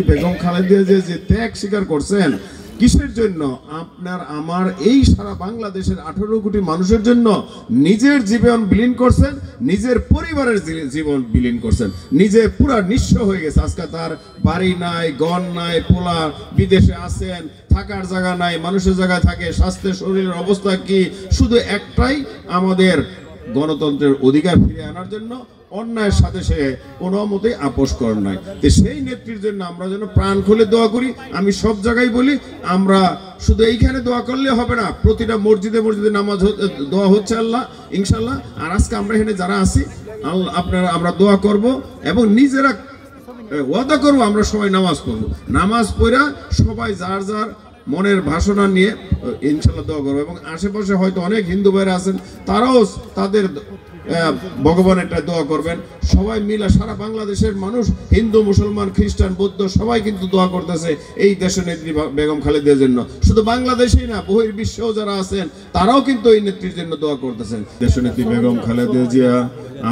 বেগম খালেদা জিয়া যে ত্যাগ স্বীকার করছেন কিসের জন্য? আপনার আমার এই সারা বাংলাদেশের 18 কোটি মানুষের জন্য নিজের জীবন বিলীন করছেন, নিজের পরিবারের জীবন বিলীন করছেন, নিজে পুরা নিঃস্ব হয়ে গেছে। আজকে তার বাড়ি নাই, ঘর নাই, পোলা বিদেশে আছেন, থাকার জায়গা নাই, মানুষের জায়গায় থাকে, স্বাস্থ্য শরীরের অবস্থা কি? শুধু একটাই, আমাদের গণতন্ত্রের অধিকার ফিরে আনার জন্য অন্যায়ের সাথে সে কোনো মতেই আপোষ করেন নাই। তো সেই নেত্রীর জন্য আমরা যেন প্রাণ খুলে দোয়া করি। আমি সব জায়গায় বলি, আমরা শুধু এইখানে দোয়া করলে হবে না, প্রতিটা মসজিদে মসজিদে নামাজ দোয়া হচ্ছে আল্লাহ ইনশাল্লাহ। আর আজকে আমরা এখানে যারা আছি আপনারা আমরা দোয়া করব এবং নিজেরা ওয়াদা করবো আমরা সবাই নামাজ পড়বো। নামাজ পড়া সবাই যার যার মনের ভাষণা নিয়ে ইনশাল্লাহ দোয়া করবো। এবং আশেপাশে হয়তো অনেক হিন্দু ভাইরা আছেন, তারাও তাদের ভগবানেরটা দোয়া করবেন। সবাই মিলে সারা বাংলাদেশের মানুষ, হিন্দু, মুসলমান, খ্রিস্টান, বৌদ্ধ সবাই কিন্তু দোয়া করতেছে এই দেশের নেত্রী বেগম খালেদার জন্য। শুধু বাংলাদেশেই না, বহির্বিশ্বেও যারা আছেন তারাও কিন্তু এই নেত্রীর জন্য দোয়া করতেছেন। দেশের নেত্রী বেগম খালেদা জিয়া,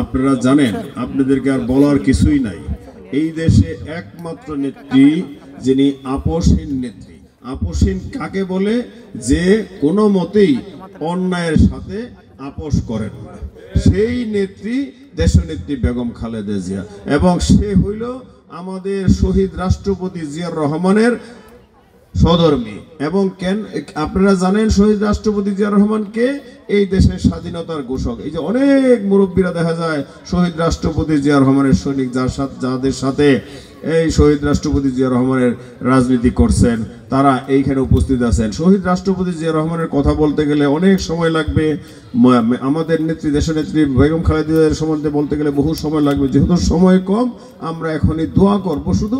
আপনারা জানেন, আপনাদেরকে আর বলার কিছুই নাই। এই দেশে একমাত্র নেত্রী যিনি আপোষহীন নেত্রী। আপোষহীন কাকে বলে? যে কোনো মতেই অন্যায়ের সাথে আপোষ করেন না, সেই নেত্রী দেশনেত্রী বেগম খালেদা জিয়া। এবং সে হইল আমাদের শহীদ রাষ্ট্রপতি জিয়াউর রহমানের সহধর্মী। এবং কেন আপনারা জানেন শহীদ রাষ্ট্রপতি জিয়াউর রহমানকে এই দেশের স্বাধীনতার ঘোষক। এই যে অনেক মুরব্বীরা দেখা যায় শহীদ রাষ্ট্রপতি জিয়াউর রহমানের সৈনিক, যাদের সাথে এই শহীদ রাষ্ট্রপতি জিয়াউর রহমানের রাজনীতি করছেন, তারা এইখানে উপস্থিত আছেন। শহীদ রাষ্ট্রপতি জিয়াউর রহমানের কথা বলতে গেলে অনেক সময় লাগবে, আমাদের নেত্রী দেশনেত্রী বেগম খালেদা জিয়ার সম্বন্ধে বলতে গেলে বহু সময় লাগবে। যেহেতু সময় কম, আমরা এখনই দোয়া করব শুধু